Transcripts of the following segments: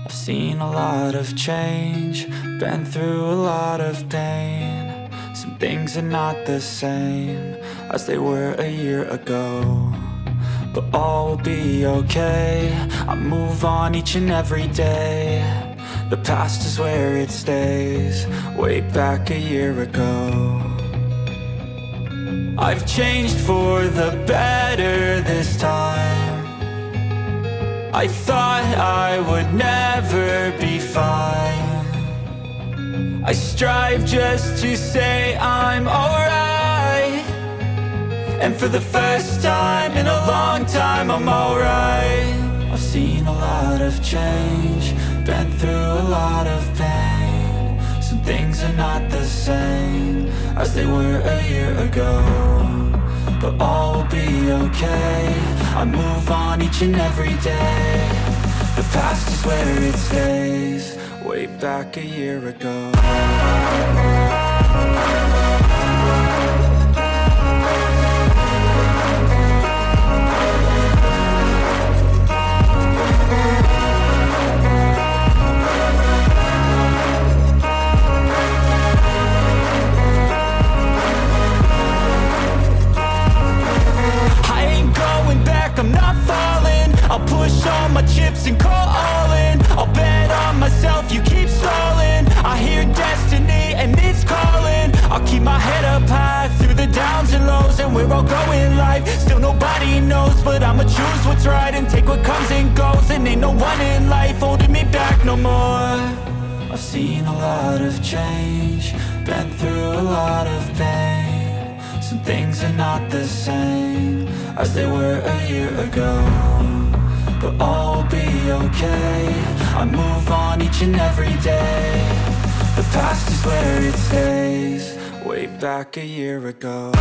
I've seen a lot of change, been through a lot of pain. Some things are not the same as they were a year ago, but all will be okay. I move on each and every day. The past is where it stays, way back a year ago. I've changed for the better this time. I thought I would never be fine. I strive just to say I'm alright, and for the first time in a long time I'm alright. I've seen a lot of change, been through a lot of pain. Some things are not the same as they were a year ago, but all will be okay. I move on each and every day. The past is where it stays, way back a year ago. I'm not falling, I'll push all my chips and call all in. I'll bet on myself, you keep stalling. I hear destiny and it's calling. I'll keep my head up high through the downs and lows, and we're all going life. Still nobody knows, but I'ma choose what's right and take what comes and goes. And ain't no one in life holding me back no more. I've seen a lot of change, been through a lot of pain. Some things are not the same as they were a year ago, but all will be okay. I move on each and every day. The past is where it stays, way back a year ago.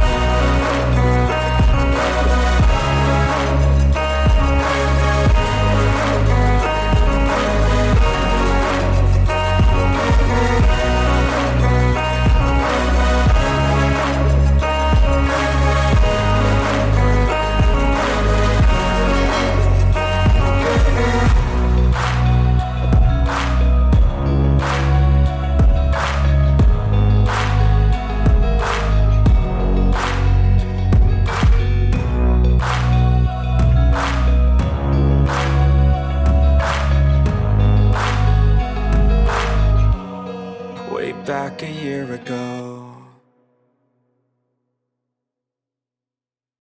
Back a year ago.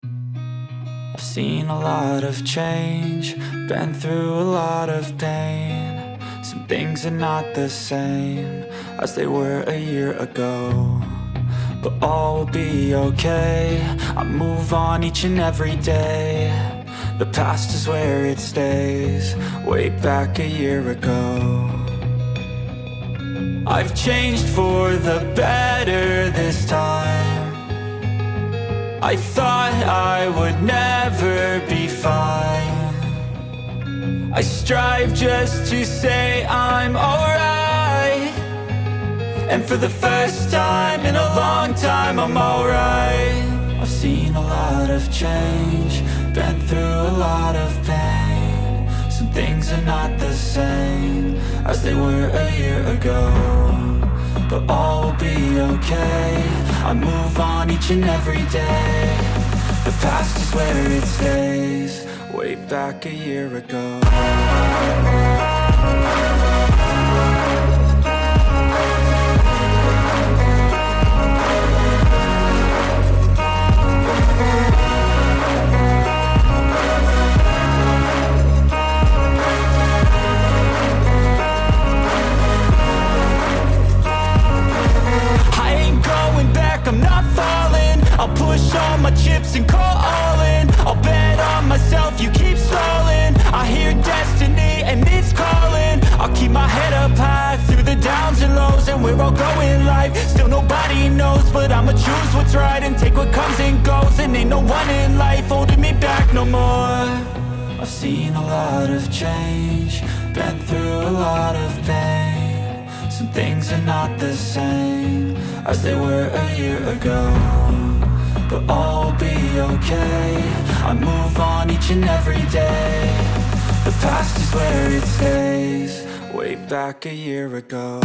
I've seen a lot of change, been through a lot of pain. Some things are not the same as they were a year ago, but all will be okay. I move on each and every day. The past is where it stays, way back a year ago. I've changed for the better this time. I thought I would never be fine. I strive just to say I'm alright, and for the first time in a long time I'm alright. I've seen a lot of change, been through a lot of pain. Some things are not the same as they were a year ago, but all will be okay. I move on each and every day. The past is where it stays, way back a year ago. I'm not falling, I'll push all my chips and call all in. I'll bet on myself, you keep stalling. I hear destiny and it's calling. I'll keep my head up high through the downs and lows, and we're all going life. Still nobody knows, but I'ma choose what's right and take what comes and goes. And ain't no one in life holding me back no more. I've seen a lot of change, been through a lot of pain. Some things are not the same as they were a year ago, but all will be okay. I move on each and every day. The past is where it stays. Way back a year ago.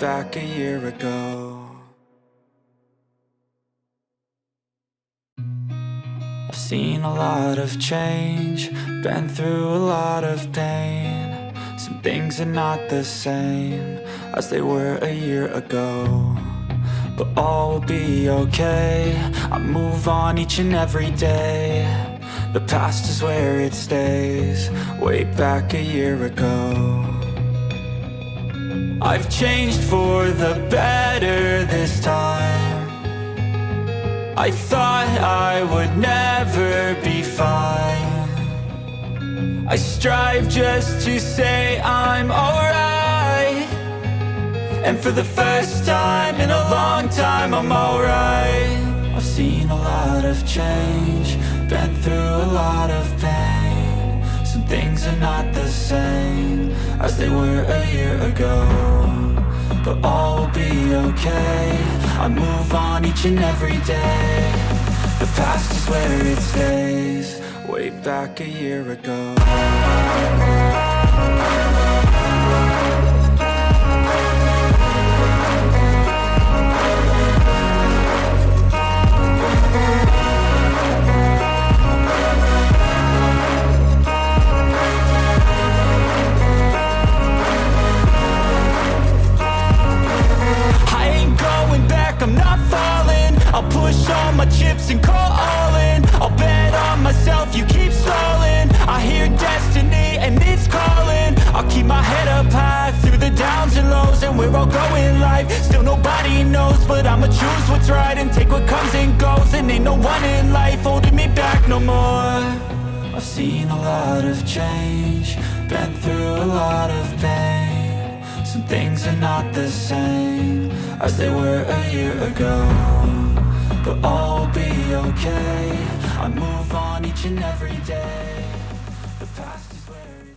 Back a year ago. I've seen a lot of change, been through a lot of pain. Some things are not the same as they were a year ago, but all will be okay. I move on each and every day. The past is where it stays. Way back a year ago. I've changed for the better this time. I thought I would never be fine. I strive just to say I'm alright, and for the first time in a long time I'm alright. I've seen a lot of change, been through a lot of pain. Some things are not the same as they were a year ago, but all will be okay. I move on each and every day. The past is where it stays. Way back a year ago. I'm not falling. I'll push all my chips and call all in. I'll bet on myself, you keep stalling. I hear destiny and it's calling. I'll keep my head up high through the downs and lows, and we're all going life. Still nobody knows, but I'ma choose what's right and take what comes and goes. And ain't no one in life holding me back no more. I've seen a lot of change, been through a lot of pain. Some things are not the same as they were a year ago, but all will be okay. I move on each and every day. The past is where